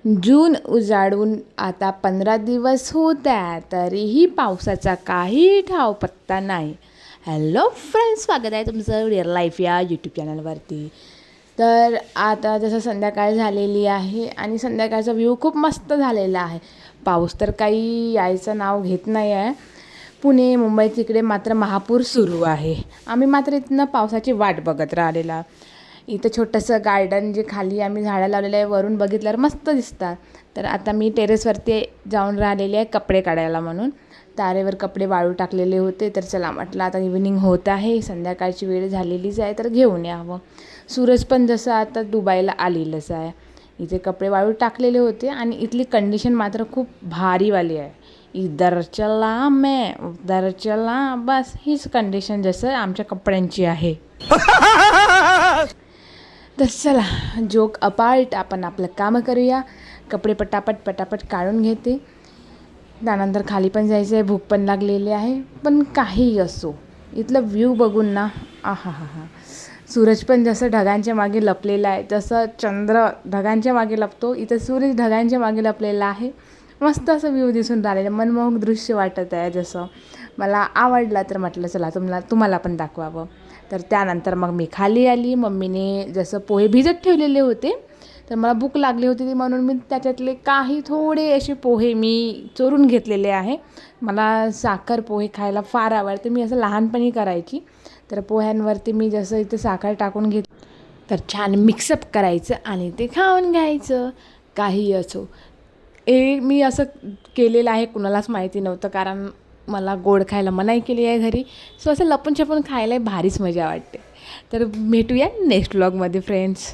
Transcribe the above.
जून उजाडून आता 15 दिवस होत आहे, तरीही पावसाचा काही ठाव पत्ता नाही. हॅलो फ्रेंड्स, स्वागत आहे तुमचं रिअल लाईफ या यूट्यूब चॅनलवरती. तर आता जसं संध्याकाळ झालेली आहे आणि संध्याकाळचा व्ह्यू खूप मस्त झालेला आहे. पाऊस तर काही यायचं नाव घेत नाही आहे. पुणे मुंबई तिकडे मात्र महापूर सुरू आहे. आम्ही मात्र इथनं पावसाची वाट बघत राहिलेला. इथं छोटंसं गार्डन जे खाली आम्ही झाडं लावलेलं आहे, वरून बघितल्यावर मस्त दिसतात. तर आता मी टेरेसवरती जाऊन राहिलेली आहे कपडे काढायला म्हणून. तारेवर कपडे वाळू टाकलेले होते, तर चला म्हटलं आता इव्हिनिंग होत आहे, संध्याकाळची वेळ झालेलीच आहे, तर घेऊन यावं. सूरज पण जसं आता डुबायला आलेलंच आहे. इथे कपडे वाळू टाकलेले होते आणि इथली कंडिशन मात्र खूप भारीवाली आहे. इधर चला मैं उधर चला, बस हीच कंडिशन जसं आमच्या कपड्यांची आहे. तर चला, जोक अपार्ट, आपण आपलं कामं करूया. कपडे पटापट काढून घेते. त्यानंतर खाली पण जायचं आहे, भूक पण लागलेली आहे. पण काही असो, इथलं व्ह्यू बघून ना आहा हा हा. सूरज पण जसं ढगांच्या मागे लपलेला आहे, जसं चंद्र ढगांच्या मागे लपतो, इथं सूरज ढगांच्या मागे लपलेला आहे. मस्त असं व्ह्यू दिसून राहिलेलं, मनमोहक दृश्य वाटत आहे. जसं मला आवडलं, तर म्हटलं चला तुम्हाला पण दाखवावं. तर त्यानंतर मग मी खाली आली. मम्मीने जसं पोहे भिजत ठेवलेले होते, तर मला भूक लागली होती म्हणून मी त्याच्यातले काही थोडे असे पोहे मी चोरून घेतलेले आहे. मला साखर पोहे खायला फार आवडते. मी असं लहानपणी करायची. तर पोह्यांवरती मी जसं इथे साखर टाकून तर छान मिक्सअप करायचं आणि ते खाऊन घ्यायचं. काही असो, मी असं केलेलं आहे, कुणालाच माहिती नव्हतं, कारण मला गोड खायला मनाई केली आहे घरी. सो असं लपून छपून खायला भारीच मजा वाटते. तर भेटूया नेक्स्ट व्लॉगमध्ये फ्रेंड्स.